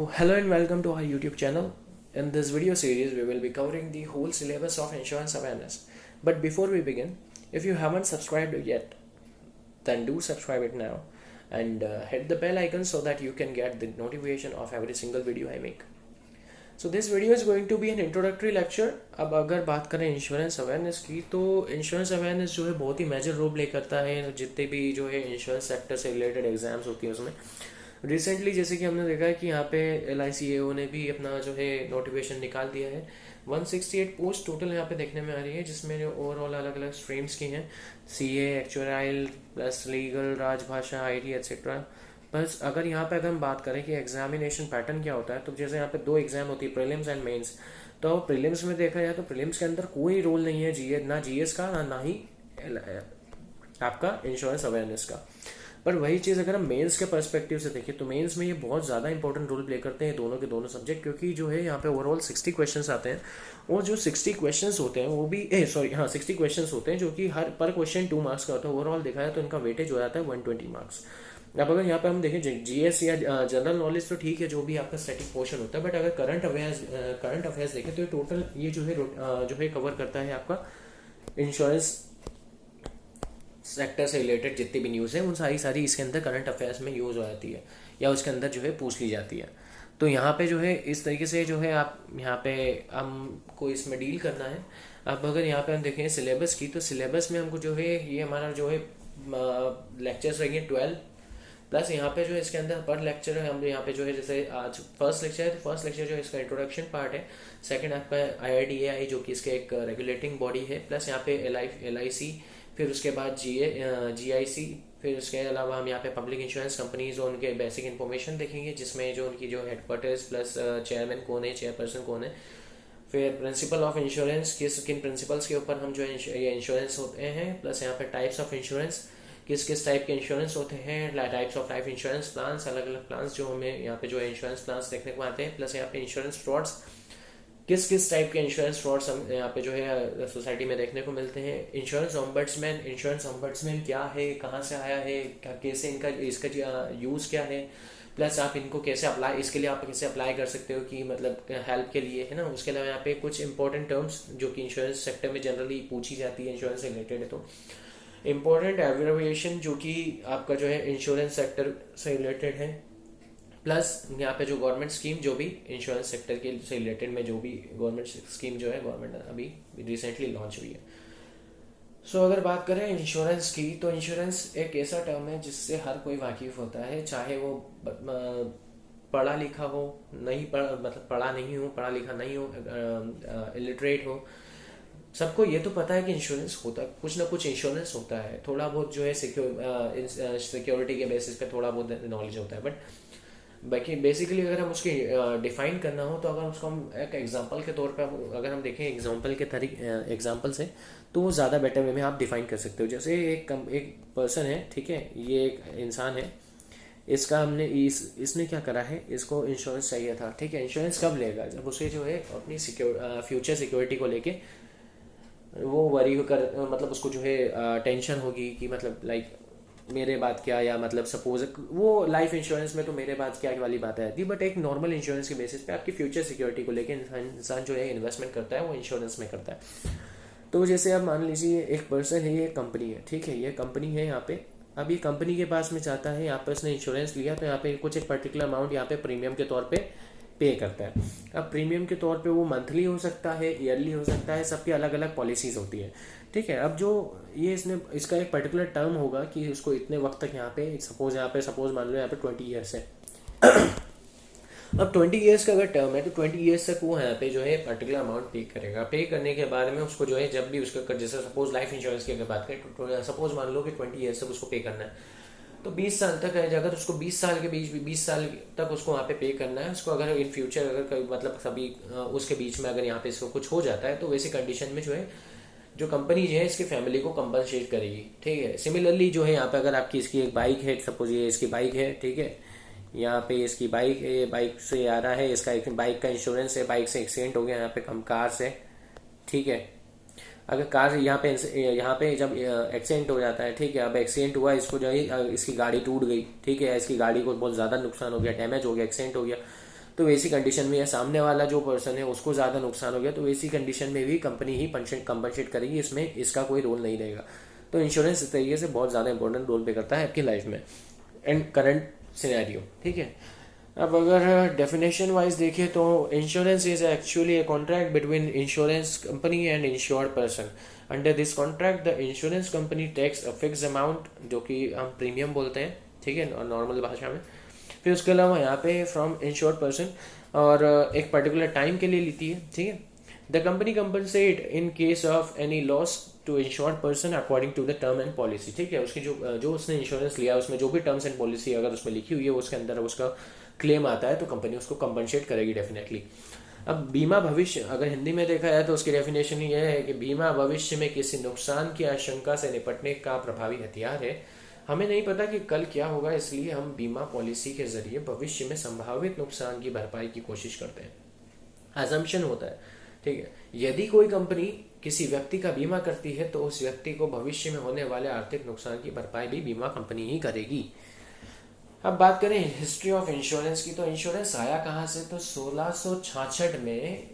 Hello and welcome to our YouTube channel. In this video series, we will be covering the whole syllabus of insurance awareness. But before we begin, if you haven't subscribed yet, then do subscribe it now and hit the bell icon so that you can get the notification of every single video I make. So this video is going to be an introductory lecture. अब अगर बात करें insurance awareness की, तो insurance awareness जो है बहुत ही major role play करता है जितने भी जो है इंश्योरेंस सेक्टर से रिलेटेड एग्जाम्स होती हैं उसमें। रिसेंटली जैसे कि हमने देखा है कि यहाँ पे LICAO ने भी अपना जो है नोटिफिकेशन निकाल दिया है। 168 पोस्ट टोटल यहाँ पे देखने में आ रही है, जिसमें जो ओवरऑल अलग अलग स्ट्रीम्स की हैं, CA, एक्चुअराइल प्लस लीगल, राजभाषा, IT एक्सेट्रा। बस अगर यहाँ पे अगर हम बात करें कि एग्जामिनेशन पैटर्न क्या होता है, तो जैसे यहाँ पे दो एग्जाम होती है, प्रीलिम्स एंड मेंस। तो प्रीलिम्स में देखा जाए तो प्रीलिम्स के अंदर कोई रोल नहीं है ना GS का, ना ही आपका इंश्योरेंस अवेयरनेस का। पर वही चीज़ अगर हम मेंस के पर्सपेक्टिव से देखें तो मेंस में ये बहुत ज़्यादा इंपॉर्टेंट रोल प्ले करते हैं दोनों के दोनों सब्जेक्ट, क्योंकि जो है यहाँ पे ओवरऑल 60 क्वेश्चंस आते हैं। और जो 60 क्वेश्चंस होते हैं वो भी 60 क्वेश्चंस होते हैं, जो कि हर पर क्वेश्चन 2 मार्क्स का होता है। ओवरऑल देखा जाए तो इनका वेटेज हो जाता है 120 मार्क्स। अब अगर यहाँ पे हम देखें GS या जनरल नॉलेज तो ठीक है, जो भी आपका स्टैटिक पोर्शन होता है, बट अगर करंट अफेयर्स देखें तो टोटल ये जो है कवर करता है आपका इंश्योरेंस सेक्टर से रिलेटेड जितनी भी न्यूज़ है उन सारी इसके अंदर करंट अफेयर्स में यूज़ हो जाती है या उसके अंदर जो है पूछ ली जाती है। तो यहाँ पे जो है इस तरीके से जो है आप यहाँ पे हमको इसमें डील करना है। अब अगर यहाँ पे हम देखें सिलेबस की, तो सिलेबस में हमको जो है ये हमारा जो है लेक्चर्स रहेंगे 12 प्लस यहाँ पे जो है इसके अंदर पर लेक्चर है। हम यहाँ पे जो है जैसे आज फर्स्ट लेक्चर है, तो फर्स्ट लेक्चर जो है इसका इंट्रोडक्शन पार्ट है। सेकंड आपका IRDAI जो कि इसके एक रेगुलेटिंग बॉडी है, प्लस यहाँ पे LIC, फिर उसके बाद GIC, फिर उसके अलावा हम यहाँ पे पब्लिक इंश्योरेंस कंपनीज और उनके बेसिक इन्फॉर्मेशन देखेंगे, जिसमें जो उनकी जो हेडक्वार्टर्स प्लस चेयरमैन कौन है, चेयरपर्सन कौन है। फिर प्रिंसिपल ऑफ इंश्योरेंस, किन प्रिंसिपल्स के ऊपर हम जो है ये इंश्योरेंस होते हैं, प्लस यहाँ पे टाइप्स ऑफ इंश्योरेंस, किस टाइप के इंश्योरेंस होते हैं, types of life insurance plans, अलग अलग प्लान्स जो हमें यहाँ पे जो है इंश्योरेंस प्लान्स देखने को आते हैं। प्लस यहाँ पे इंश्योरेंस फ्रॉड्स, किस टाइप के इंश्योरेंस फ्रॉड्स हम यहाँ पे जो है सोसाइटी में देखने को मिलते हैं। इंश्योरेंस ऑम्बड्समैन क्या है, कहाँ से आया है, कैसे इसका यूज़ क्या है, प्लस आप इनको कैसे अप्लाई, इसके लिए आप कैसे अप्लाई कर सकते हो कि मतलब हेल्प के लिए, है ना। उसके अलावा यहाँ पे कुछ इंपॉर्टेंट टर्म्स जो कि इंश्योरेंस सेक्टर में जनरली पूछी जाती है, इंश्योरेंस से रिलेटेड है, तो इम्पोर्टेंट एब्रिविएशन जो कि आपका जो है इंश्योरेंस सेक्टर से रिलेटेड है। प्लस यहाँ पे जो गवर्नमेंट स्कीम जो भी इंश्योरेंस सेक्टर के से रिलेटेड में जो भी गवर्नमेंट स्कीम जो है गवर्नमेंट अभी रिसेंटली लॉन्च हुई है। सो अगर बात करें इंश्योरेंस की, तो इंश्योरेंस एक ऐसा टर्म है जिससे हर कोई वाकिफ होता है, चाहे वो पढ़ा लिखा हो, नहीं पढ़ा नहीं हो, पढ़ा लिखा नहीं हो, इलिटरेट हो, सबको ये तो पता है कि इंश्योरेंस होता है, कुछ ना कुछ इंश्योरेंस होता है। थोड़ा बहुत जो है सिक्योरिटी के बेसिस पे थोड़ा बहुत नॉलेज होता है, बट बाकी बेसिकली अगर हम उसकी डिफाइन करना हो, तो अगर उसको हम एक एग्जांपल के तौर पे अगर हम देखें एग्जांपल से, तो वो ज़्यादा बेटर वे में आप डिफाइन कर सकते हो। जैसे एक पर्सन है, ठीक है, ये एक इंसान है, इसका हमने इसने क्या करा है, इसको इंश्योरेंस चाहिए था, ठीक है। इंश्योरेंस कब लेगा, जब उसे जो है अपनी फ्यूचर सिक्योरिटी को लेके वो वरी कर, मतलब उसको जो है टेंशन होगी कि मतलब लाइक मेरे बाद क्या, या मतलब सपोज वो लाइफ इंश्योरेंस में तो मेरे बाद क्या वाली बात आती है, बट एक नॉर्मल इंश्योरेंस के बेसिस पे आपकी फ्यूचर सिक्योरिटी को लेके इंसान जो है इन्वेस्टमेंट करता है वो इंश्योरेंस में करता है। तो जैसे अब मान लीजिए एक पर्सन है, ये कंपनी है, ठीक है, ये कंपनी है यहाँ पे। अब ये कंपनी के पास में चाहता है, यहाँ पे उसने इंश्योरेंस लिया, तो यहाँ पे कुछ एक पर्टिकुलर अमाउंट यहाँ पे प्रीमियम के तौर पे पे करता है। अब प्रीमियम के तौर पे वो मंथली हो सकता है, ईयरली हो सकता है, सबकी अलग अलग पॉलिसीज होती है, ठीक है। अब जो ये इसका एक पर्टिकुलर टर्म होगा कि उसको इतने वक्त तक यहाँ पे सपोज मान लो यहाँ पे 20 ईयर्स है। अब 20 ईयर्स का अगर टर्म है, तो 20 ईयर्स तक वो यहाँ पे जो है पर्टिकुलर अमाउंट पे करेगा। पे करने के बाद में उसको जो है जब भी उसका, जैसे सपोज लाइफ इंश्योरेंस की अगर बात करें, तो सपोज मान लो कि 20 ईयर्स तक उसको पे करना है, तो 20 साल तक है, अगर उसको 20 साल के बीच 20 साल तक उसको वहाँ पे करना है। उसको अगर इन फ्यूचर अगर मतलब कभी उसके बीच में अगर यहाँ पे इसको कुछ हो जाता है, तो वैसी कंडीशन में जो है जो कंपनी जो है इसकी फैमिली को कंपनसेट करेगी, ठीक है। सिमिलरली जो है यहाँ पे अगर आपकी इसकी एक बाइक है, सपोज ये इसकी बाइक है, ठीक है, यहाँ पे इसकी बाइक है, ये बाइक से आ रहा है, इसका एक बाइक का इंश्योरेंस है, बाइक से एक्सीडेंट हो गया यहाँ पे कार से, ठीक है। अगर कार यहाँ पे जब एक्सीडेंट हो जाता है, ठीक है, अब एक्सीडेंट हुआ, इसको जो है इसकी गाड़ी टूट गई, ठीक है, इसकी गाड़ी को बहुत ज़्यादा नुकसान हो गया, डैमेज हो गया, एक्सीडेंट हो गया, तो वैसी कंडीशन में या सामने वाला जो पर्सन है उसको ज़्यादा नुकसान हो गया तो वैसी कंडीशन में भी कंपनी ही कंपनसेट करेगी, इसमें इसका कोई रोल नहीं रहेगा। तो इंश्योरेंस इस तरीके से बहुत ज़्यादा इंपॉर्टेंट रोल प्ले करता है आपकी लाइफ में एंड करंट सिनेरियो, ठीक है। अब अगर डेफिनेशन वाइज देखें तो insurance is actually a contract between insurance company and insured person. Under this contract the insurance company takes a fix amount, जो कि हम प्रीमियम बोलते हैं, ठीक है, नॉर्मल भाषा में। फिर उसके अलावा यहाँ पे फ्रॉम इंश्योर्ड पर्सन और एक पर्टिकुलर टाइम के लिए लेती है, ठीक है। The company compensate in case of any loss to insured person according to the term and policy, ठीक है। उसकी जो उसने इंश्योरेंस लिया उसमें जो भी टर्म्स एंड पॉलिसी अगर उसमें लिखी हुई है उसके अंदर उसका क्लेम आता है तो कंपनी उसको कंपनसेट करेगी डेफिनेटली। अब बीमा भविष्य अगर हिंदी में देखा जाए तो उसकी डेफिनेशन ये है कि बीमा भविष्य में किसी नुकसान की आशंका से निपटने का प्रभावी हथियार है। हमें नहीं पता कि कल क्या होगा, इसलिए हम बीमा पॉलिसी के जरिए भविष्य में संभावित नुकसान की भरपाई की कोशिश करते हैं। अजम्पशन होता है, ठीक है। यदि कोई कंपनी किसी व्यक्ति का बीमा करती है तो उस व्यक्ति को भविष्य में होने वाले आर्थिक नुकसान की भरपाई भी बीमा कंपनी ही करेगी। अब बात करें हिस्ट्री ऑफ इंश्योरेंस की, तो इंश्योरेंस आया कहाँ से, तो 1666 में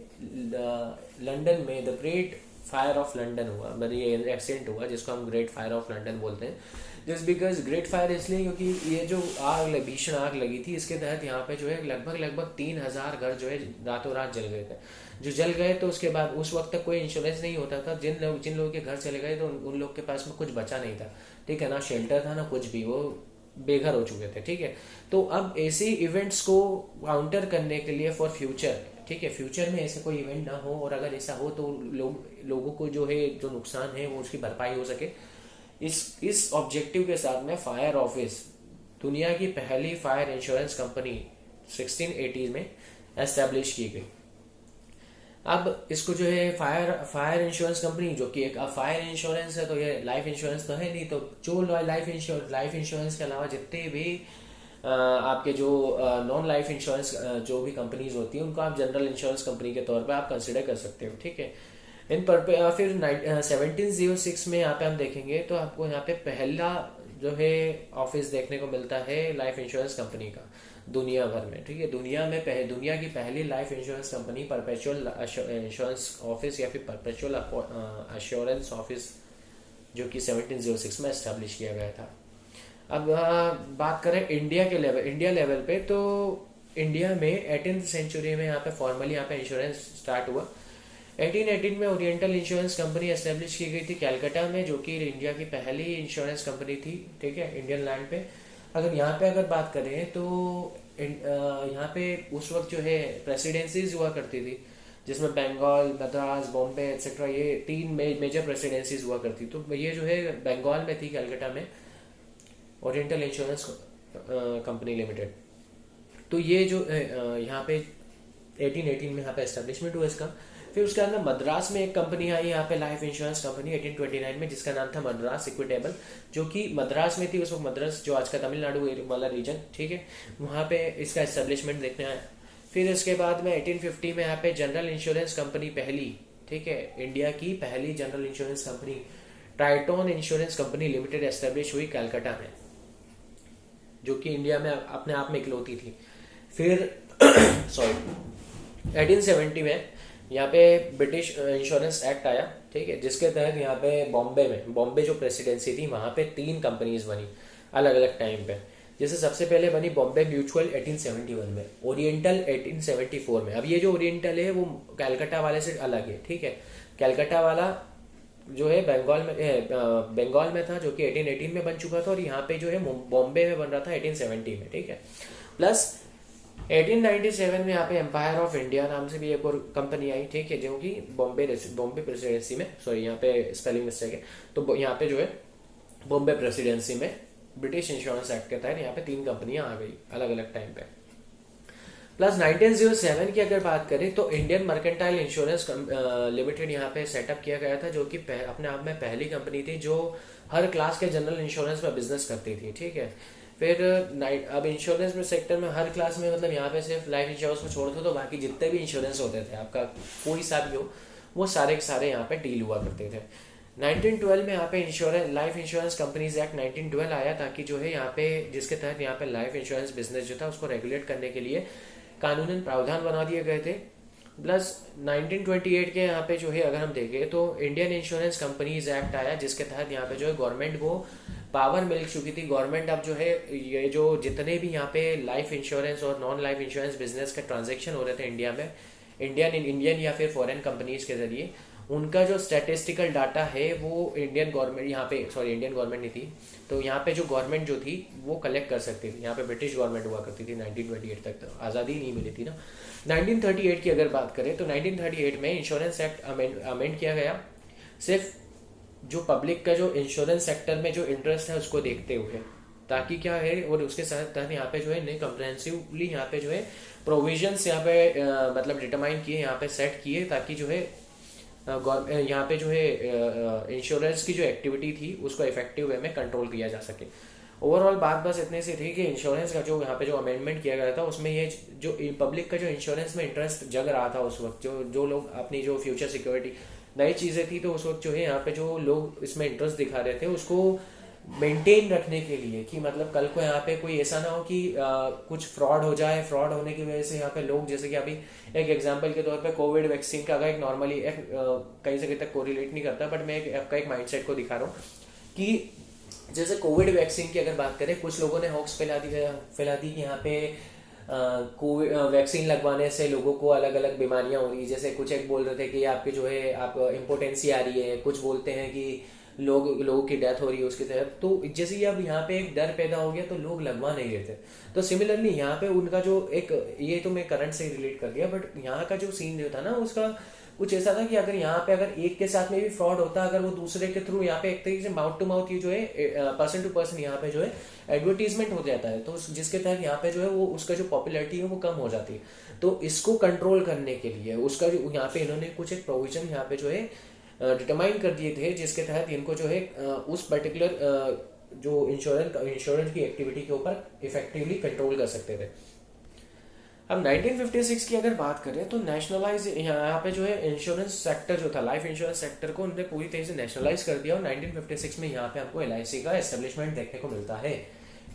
लंदन में the great fire of London हुआ, मतलब ये एक्सीडेंट हुआ जिसको हम ग्रेट फायर ऑफ लंदन बोलते हैं। जस्ट बिकॉज ग्रेट फायर इसलिए क्योंकि ये जो भीषण आग लगी थी इसके तहत यहाँ पे जो है लगभग 3000 घर जो है रातों रात जल गए थे। जो जल गए तो उसके बाद उस वक्त तक कोई इंश्योरेंस नहीं होता था। जिन लोगों के घर चले गए तो उन लोग के पास में कुछ बचा नहीं था, ठीक है, ना शेल्टर था ना कुछ भी, वो बेघर हो चुके थे, ठीक है। तो अब ऐसे इवेंट्स को काउंटर करने के लिए फॉर फ्यूचर, ठीक है, फ्यूचर में ऐसे कोई इवेंट ना हो और अगर ऐसा हो तो लोगों को जो है जो नुकसान है वो उसकी भरपाई हो सके, इस ऑब्जेक्टिव के साथ में फायर ऑफिस, दुनिया की पहली फायर इंश्योरेंस कंपनी 1680 में एस्टेब्लिश की गई। अब इसको जो है फायर इंश्योरेंस कंपनी, जो कि एक फायर इंश्योरेंस है तो ये लाइफ इंश्योरेंस तो है नहीं, तो जो लाइफ इंश्योरेंस के अलावा जितने भी आपके जो नॉन लाइफ इंश्योरेंस जो भी कंपनीज होती है उनको आप जनरल इंश्योरेंस कंपनी के तौर पे आप कंसिडर कर सकते हो, ठीक है। फिर 1706 में यहाँ पे हम देखेंगे तो आपको यहाँ पे पहला जो है ऑफिस देखने को मिलता है लाइफ इंश्योरेंस कंपनी का दुनिया भर में, ठीक है। दुनिया की पहली life insurance company perpetual insurance office या फिर परपेचुअल अश्योरेंस ऑफिस, जो कि 1706 में एस्टेब्लिश किया गया था। अब बात करें इंडिया लेवल पे, तो इंडिया में 18th सेंचुरी में यहाँ पे फॉर्मली यहाँ पे इंश्योरेंस स्टार्ट हुआ। 1818 में ओरिएंटल इंश्योरेंस कंपनी एस्टेब्लिश की गई थी कैलकाटा में, जो कि इंडिया की पहली इंश्योरेंस कंपनी थी, ठीक है, इंडियन लैंड पे। अगर बात करें तो यहाँ पे उस वक्त जो है प्रेसिडेंसीज हुआ करती थी, जिसमें बंगाल, मद्रास, बॉम्बे एक्सेट्रा, ये 3 मेजर प्रेसिडेंसीज हुआ करती। तो ये जो है बंगाल में थी, कैलकाटा में, ओरिएंटल इंश्योरेंस कंपनी लिमिटेड। तो ये जो यहाँ पे 1818 में यहाँ पे एस्टेब्लिशमेंट हुआ इसका। फिर उसके अंदर मद्रास में एक कंपनी आई यहाँ पे लाइफ इंश्योरेंस कंपनी 1829 में, जिसका नाम था मद्रास इक्विटेबल, जो कि मद्रास में थी उस वक्त, मद्रास जो आज का तमिलनाडु वाला रीजन, ठीक है, वहाँ पे इसका एस्टेब्लिशमेंट देखने आया। फिर इसके बाद में 1850 में यहाँ पे जनरल इंश्योरेंस कंपनी पहली, ठीक है, इंडिया की पहली general insurance company tritone insurance company limited establish हुई कैलकाटा में, जो कि इंडिया में अपने आप में इकलौती थी। फिर 1870 में यहाँ पे ब्रिटिश इंश्योरेंस एक्ट आया, ठीक है, जिसके तहत यहाँ पे बॉम्बे जो प्रेसिडेंसी थी वहाँ पे 3 कंपनीज बनी अलग अलग टाइम पे। जैसे सबसे पहले बनी बॉम्बे म्यूचुअल 1871 में, ओरिएंटल 1874 में। अब ये जो ओरिएंटल है वो कैलकाटा वाले से अलग है, ठीक है। कैलकाटा वाला जो है बंगाल में था, जो कि 1818 में बन चुका था, और यहाँ पे जो है बॉम्बे में बन रहा था 1870 में, ठीक है। प्लस 1897 में यहाँ पे एम्पायर ऑफ इंडिया नाम से भी एक और कंपनी आई, ठीक है, जो कि बॉम्बे प्रेसिडेंसी में, सॉरी यहाँ पे स्पेलिंग मिस्टेक है, तो यहाँ पे जो है बॉम्बे प्रेसिडेंसी में ब्रिटिश इंश्योरेंस एक्ट के तहत यहाँ पे 3 कंपनियां आ गई अलग अलग टाइम पे। प्लस 1907 की अगर बात करें तो इंडियन मर्केंटाइल इंश्योरेंस लिमिटेड यहाँ पे सेटअप किया गया था, जो कि अपने आप में पहली कंपनी थी जो हर क्लास के जनरल इंश्योरेंस में बिजनेस करती थी, ठीक है। फिर अब इंश्योरेंस में सेक्टर में हर क्लास में, मतलब यहाँ पे सिर्फ लाइफ इंश्योरेंस को छोड़ दो तो बाकी जितने भी इंश्योरेंस होते थे आपका कोई सा भी हो, वो सारे के सारे यहाँ पे डील हुआ करते थे। 1912 में यहाँ पे लाइफ इंश्योरेंस कंपनीज एक्ट 1912 आया, ताकि जो है यहाँ पे जिसके तहत यहाँ पे लाइफ इंश्योरेंस बिजनेस जो था उसको रेगुलेट करने के लिए कानूनन प्रावधान बना दिए गए थे। प्लस 1928 के यहाँ पे जो है अगर हम देखें तो इंडियन इंश्योरेंस कंपनीज एक्ट आया, जिसके तहत यहाँ पे जो है गवर्नमेंट को पावर मिल चुकी थी। गवर्नमेंट अब जो है ये जो जितने भी यहाँ पे लाइफ इंश्योरेंस और नॉन लाइफ इंश्योरेंस बिजनेस के ट्रांजेक्शन हो रहे थे इंडिया में, इंडियन या फिर फॉरेन कंपनीज के जरिए, उनका जो स्टैटिस्टिकल डाटा है वो इंडियन गवर्नमेंट यहाँ पे, सॉरी इंडियन गवर्नमेंट नहीं थी, तो यहाँ पे जो गवर्नमेंट जो थी वो कलेक्ट कर सकती थी। यहाँ पे ब्रिटिश गवर्नमेंट हुआ करती थी 1928 तक, तो आज़ादी नहीं मिली थी ना। 1938 की अगर बात करें तो 1938 में इंश्योरेंस एक्ट अमेंड किया गया, सिर्फ जो पब्लिक का जो इंश्योरेंस सेक्टर में जो इंटरेस्ट है उसको देखते हुए, ताकि क्या है, और उसके साथ तहत यहाँ पे जो है कम्प्रहेंसिवली यहाँ पे जो है प्रोविजंस यहाँ पे मतलब डिटरमाइन किए, यहाँ पे सेट किए, ताकि जो है यहाँ पे जो है इंश्योरेंस की जो एक्टिविटी थी उसको इफेक्टिव वे में कंट्रोल किया जा सके। ओवरऑल बात बस इतने से थी कि इंश्योरेंस का जो यहाँ पे जो अमेंडमेंट किया गया था उसमें ये जो पब्लिक का जो इंश्योरेंस में इंटरेस्ट जग रहा था उस वक्त, जो लोग अपनी जो फ्यूचर सिक्योरिटी, नई चीज़ें थी, तो उस वक्त जो है यहाँ पे जो लोग इसमें इंटरेस्ट दिखा रहे थे उसको मेंटेन रखने के लिए, कि मतलब कल को यहाँ पे कोई ऐसा ना हो कि कुछ फ्रॉड हो जाए, फ्रॉड होने की वजह से यहाँ पे लोग, जैसे कि अभी एक एग्जांपल के तौर पे कोविड वैक्सीन का, अगर एक नॉर्मली कहीं से कहीं तक कोरिलेट नहीं करता, बट मैं आपका एक माइंडसेट को दिखा रहा हूँ कि जैसे कोविड वैक्सीन की अगर बात करें, कुछ लोगों ने हॉक्स फैला दी कि यहाँ पे कोविड वैक्सीन लगवाने से लोगों को अलग अलग बीमारियां हो रही है। जैसे कुछ एक बोल रहे थे कि आपके जो है आप इम्पोर्टेंसी आ रही है, कुछ बोलते हैं कि लोगों की डेथ हो रही है उसके तहत। तो जैसे ही अब यहाँ पे एक डर पैदा हो गया तो लोग लगवा नहीं लेते। तो सिमिलरली यहाँ पे उनका जो एक, ये तो मैं करंट से रिलेट कर दिया, बट यहाँ का जो सीन जो था ना उसका कुछ ऐसा था कि अगर यहाँ पे अगर एक के साथ में भी फ्रॉड होता, अगर वो दूसरे के थ्रू यहाँ पे एक तरीके से माउथ टू माउथ, ये जो है पर्सन टू पर्सन यहाँ पे जो है एडवर्टीजमेंट हो जाता है, तो जिसके तहत यहाँ पे जो है वो उसका जो पॉपुलैरिटी है वो कम हो जाती है। तो इसको कंट्रोल करने के लिए उसका जो यहाँ पे इन्होंने कुछ एक प्रोविजन यहाँ पे जो है डिटरमाइन कर दिए थे, जिसके तहत इनको जो है उस पर्टिकुलर जो इंश्योरेंस की एक्टिविटी के ऊपर इफेक्टिवली कंट्रोल कर सकते थे। अब 1956 की अगर बात करें तो नेशनलाइज यहाँ पे जो है इंश्योरेंस सेक्टर जो था, लाइफ इंश्योरेंस सेक्टर को उन्होंने पूरी तरह से नेशनलाइज कर दिया, और 1956 में यहाँ पे आपको LIC का एस्टेब्लिशमेंट देखने को मिलता है।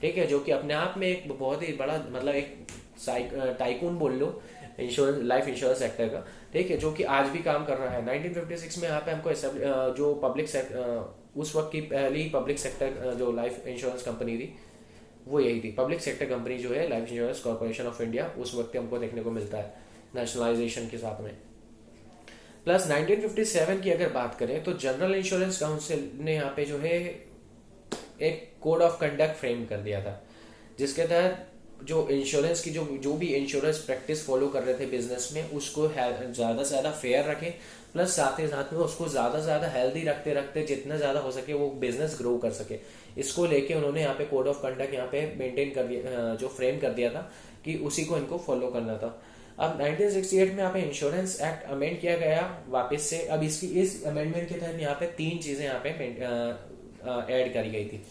ठीक है, जो कि अपने आप में एक बहुत ही बड़ा, मतलब एक टाइकून बोल लो इंश्योरेंस, लाइफ इंश्योरेंस सेक्टर का। ठीक है, जो कि आज भी काम कर रहा है। 1956 में यहाँ पे हमको जो पब्लिक सेक्टर, उस वक्त की पहली पब्लिक सेक्टर जो लाइफ इंश्योरेंस कंपनी थी वो यही थी, पब्लिक सेक्टर कंपनी जो है life insurance corporation of India, उस वक्त हमको देखने को मिलता है नेशनलाइजेशन के साथ में। प्लस 1957 की अगर बात करें तो जनरल इंश्योरेंस काउंसिल ने यहाँ पे जो है एक कोड ऑफ कंडक्ट फ्रेम कर दिया था, जिसके तहत जो इंश्योरेंस की जो भी इंश्योरेंस प्रैक्टिस फॉलो कर रहे थे बिजनेस में, उसको ज़्यादा से ज़्यादा फेयर रखें, प्लस साथ ही साथ में उसको ज़्यादा से ज़्यादा हेल्दी रखते रखते जितना ज़्यादा हो सके वो बिजनेस ग्रो कर सके। इसको लेके उन्होंने यहाँ पे कोड ऑफ कंडक्ट यहाँ पे मेंटेन कर दिया, जो फ्रेम कर दिया था कि उसी को इनको फॉलो करना था। अब 1968 में यहाँ पे इंश्योरेंस एक्ट अमेंड किया गया वापस से। अब इस अमेंडमेंट के तहत यहाँ पे 3 चीज़ें यहाँ पे ऐड करी गई थी।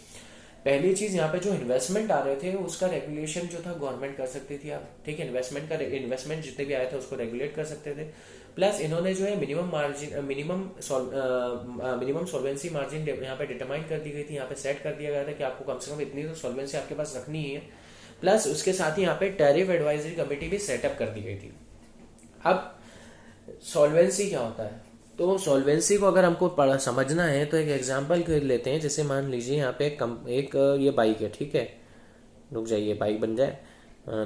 पहली चीज यहाँ पे जो इन्वेस्टमेंट आ रहे थे उसका रेगुलेशन जो था गवर्नमेंट कर सकती थी। आप ठीक है, इन्वेस्टमेंट जितने भी आए थे उसको रेगुलेट कर सकते थे। प्लस इन्होंने जो है मिनिमम सॉल्वेंसी मार्जिन यहाँ पे डिटरमाइन कर दी गई थी, यहाँ पे सेट कर दिया गया था कि आपको कम से कम इतनी तो सॉल्वेंसी आपके पास रखनी ही है। प्लस उसके साथ ही यहाँ पे टैरिफ एडवाइजरी कमेटी भी सेटअप कर दी गई थी। अब सॉल्वेंसी क्या होता है, तो सॉल्वेंसी को अगर हमको समझना है तो एक एग्जांपल कर लेते हैं। जैसे मान लीजिए यहाँ पे एक ये बाइक है, ठीक है, रुक जाइए बाइक बन जाए।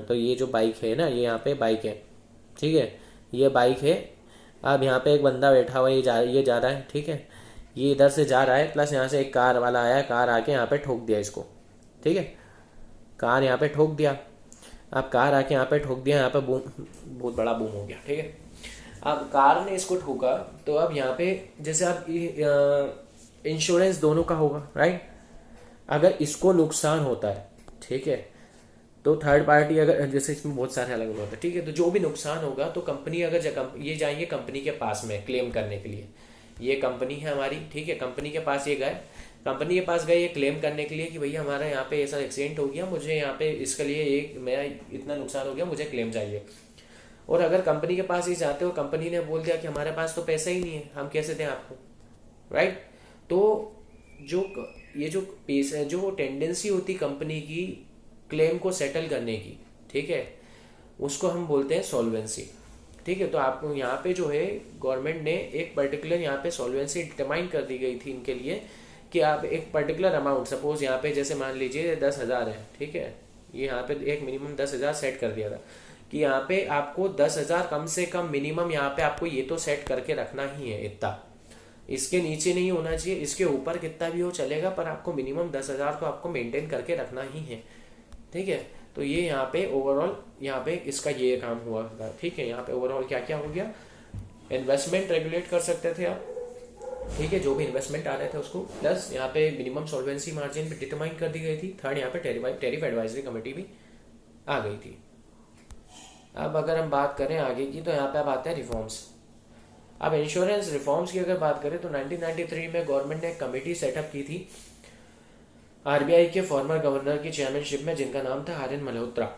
तो ये जो बाइक है ना, ये यहाँ पे बाइक है, ठीक है, ये बाइक है। अब यहाँ पे एक बंदा बैठा हुआ है, ये जा रहा है, ठीक है, ये इधर से जा रहा है। प्लस यहाँ से एक कार वाला आया, कार आके यहाँ पे ठोक दिया इसको, ठीक है, कार यहाँ पे ठोक दिया। अब कार आके यहाँ पे ठोक दिया, यहाँ पे बूम, बहुत बड़ा बूम हो गया, ठीक है। अब कार ने इसको ठोका, तो अब यहाँ पे जैसे अब इंश्योरेंस दोनों का होगा, राइट। अगर इसको नुकसान होता है, ठीक है, तो थर्ड पार्टी अगर, जैसे इसमें बहुत सारे अलग अलग होते हैं, ठीक है, तो जो भी नुकसान होगा तो कंपनी अगर ये जाएंगे कंपनी के पास में क्लेम करने के लिए। ये कंपनी है हमारी, ठीक है, कंपनी के पास ये गए, कंपनी के पास गए ये क्लेम करने के लिए कि भैया हमारा यहाँ पे ऐसा एक्सीडेंट हो गया, मुझे यहाँ पे इसके लिए मेरा इतना नुकसान हो गया, मुझे क्लेम चाहिए। और अगर कंपनी के पास ही जाते हो, कंपनी ने बोल दिया कि हमारे पास तो पैसा ही नहीं है, हम कैसे दें आपको, राइट। तो जो टेंडेंसी होती कंपनी की क्लेम को सेटल करने की, ठीक है, उसको हम बोलते हैं सॉल्वेंसी। ठीक है, तो आपको यहाँ पे जो है गवर्नमेंट ने एक पर्टिकुलर यहाँ पे सॉल्वेंसी डिटरमाइन कर दी गई थी इनके लिए कि आप एक पर्टिकुलर अमाउंट, सपोज यहाँ पे जैसे मान लीजिए 10,000 है, ठीक है, ये यहाँ पे एक मिनिमम 10,000 सेट कर दिया था कि यहाँ पे आपको 10,000 कम से कम मिनिमम यहाँ पे आपको ये तो सेट करके रखना ही है इतना, इसके नीचे नहीं होना चाहिए, इसके ऊपर कितना भी हो चलेगा, पर आपको मिनिमम 10,000 तो आपको मेंटेन करके रखना ही है। ठीक है, तो ये यहाँ पे ओवरऑल यहाँ पे इसका ये काम हुआ था। ठीक है, यहाँ पे ओवरऑल क्या क्या हो गया, इन्वेस्टमेंट रेगुलेट कर सकते थे आप, ठीक है, जो भी इन्वेस्टमेंट आ रहे थे उसको, प्लस यहाँ पे मिनिमम सॉल्वेंसी मार्जिन भी डिटरमाइन कर दी गई थी। थर्ड, यहाँ पे टेरिफ एडवाइजरी कमेटी भी आ गई थी। अब अगर हम बात करें आगे की, तो यहाँ पे अब आते हैं रिफॉर्म्स। अब इंश्योरेंस रिफॉर्म्स की अगर बात करें तो 1993 में गवर्नमेंट ने एक कमेटी सेटअप की थी आरबीआई के फॉर्मर गवर्नर की चेयरमैनशिप में, जिनका नाम था आर एन मल्होत्रा।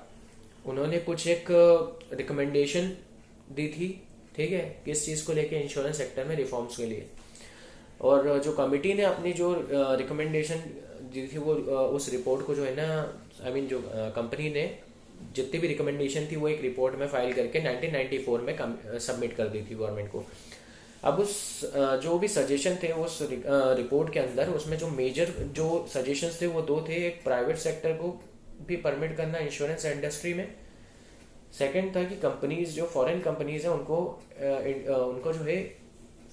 उन्होंने कुछ एक रिकमेंडेशन दी थी, ठीक है, किस चीज़ को लेके, इंश्योरेंस सेक्टर में रिफॉर्म्स के लिए। और जो कमेटी ने अपनी जो रिकमेंडेशन दी थी वो उस रिपोर्ट को जो है ना, आई मीन जो कंपनी ने जितनी भी रिकमेंडेशन थी वो एक रिपोर्ट में फाइल करके 1994 में सबमिट कर दी थी गवर्नमेंट को। अब उस जो भी सजेशन थे उस रिपोर्ट के अंदर, उसमें जो मेजर जो सजेशंस थे वो दो थे। एक, प्राइवेट सेक्टर को भी परमिट करना इंश्योरेंस इंडस्ट्री में। सेकंड था कि कंपनीज जो फॉरेन कंपनीज हैं उनको जो है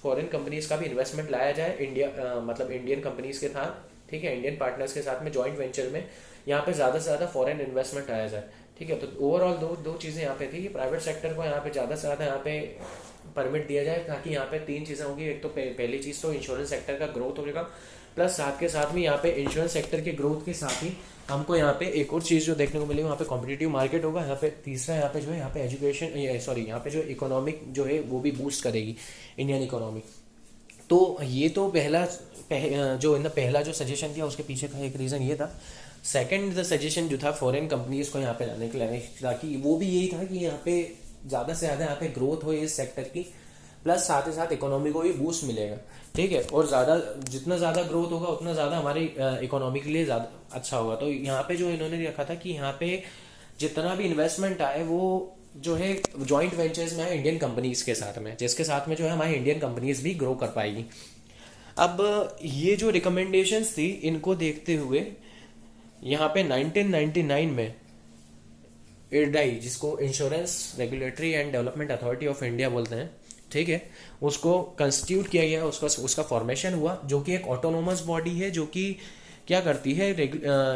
फॉरेन कंपनीज का भी इन्वेस्टमेंट लाया जाए इंडिया, मतलब इंडियन कंपनीज के साथ, ठीक है, इंडियन पार्टनर्स के साथ में जॉइंट वेंचर में यहाँ पे ज़्यादा से ज़्यादा फॉरेन इन्वेस्टमेंट आया जाए। ठीक है, तो ओवरऑल दो चीज़ें यहाँ पे थी कि प्राइवेट सेक्टर को यहाँ पे ज़्यादा से ज़्यादा यहाँ पे परमिट दिया जाए, ताकि यहाँ पे तीन चीज़ें होंगी। एक तो पहली चीज़ तो इंश्योरेंस सेक्टर का ग्रोथ होगा, प्लस साथ के साथ में यहाँ पे इंश्योरेंस सेक्टर के ग्रोथ के साथ ही हमको यहाँ पे एक और चीज़ जो देखने को मिलेगी, वहाँ पे कॉम्पिटिटिव मार्केट होगा। यहाँ पे तीसरा यहाँ पे जो है यहाँ पे एजुकेशन, यहाँ पे जो इकोनॉमिक जो है वो भी बूस्ट करेगी इंडियन इकोनॉमी। तो ये तो पहला जो सजेशन दिया उसके पीछे का एक रीज़न ये था। सेकंड सजेशन जो था फॉरेन कंपनीज को यहाँ पे लाने के लिए, ताकि वो भी यही था कि यहाँ पे ज़्यादा से ज़्यादा यहाँ पे ग्रोथ हो इस सेक्टर की, प्लस साथ ही साथ इकोनॉमी को भी बूस्ट मिलेगा। ठीक है, और जितना ज़्यादा ग्रोथ होगा उतना ज़्यादा हमारी इकोनॉमी के लिए ज़्यादा अच्छा होगा। तो यहाँ पे जो इन्होंने रखा था कि यहाँ पे जितना भी इन्वेस्टमेंट आए वो जो है जॉइंट वेंचर्स में है इंडियन कंपनीज के साथ में, जिसके साथ में जो है हमारी इंडियन कंपनीज भी ग्रो कर पाएगी। अब ये जो रिकमेंडेशंस थी इनको देखते हुए यहाँ पे 1999 में इरडाई, जिसको insurance regulatory and development authority of India बोलते हैं, ठीक है, उसको कंस्टिट्यूट किया गया, उसका फॉर्मेशन हुआ, जो कि एक ऑटोनोमस बॉडी है, जो कि क्या करती है,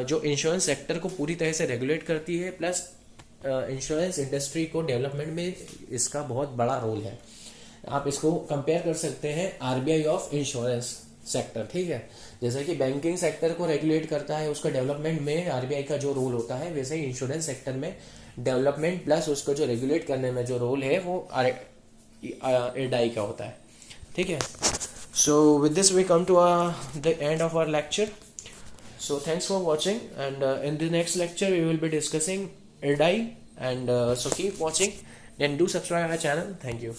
जो इंश्योरेंस सेक्टर को पूरी तरह से रेगुलेट करती है, प्लस इंश्योरेंस इंडस्ट्री को डेवलपमेंट में इसका बहुत बड़ा रोल है। आप इसको कंपेयर कर सकते हैं आरबीआई ऑफ इंश्योरेंस सेक्टर। ठीक है, जैसे कि बैंकिंग सेक्टर को रेगुलेट करता है, उसका डेवलपमेंट में आरबीआई का जो रोल होता है, वैसे ही इंश्योरेंस सेक्टर में डेवलपमेंट प्लस उसको जो रेगुलेट करने में जो रोल है वो इरडाई का होता है। ठीक है, so with this we come to the end of our lecture. So thanks for watching, and in the next lecture we will be discussing IRDAI, and so keep watching and do subscribe our channel. Thank you.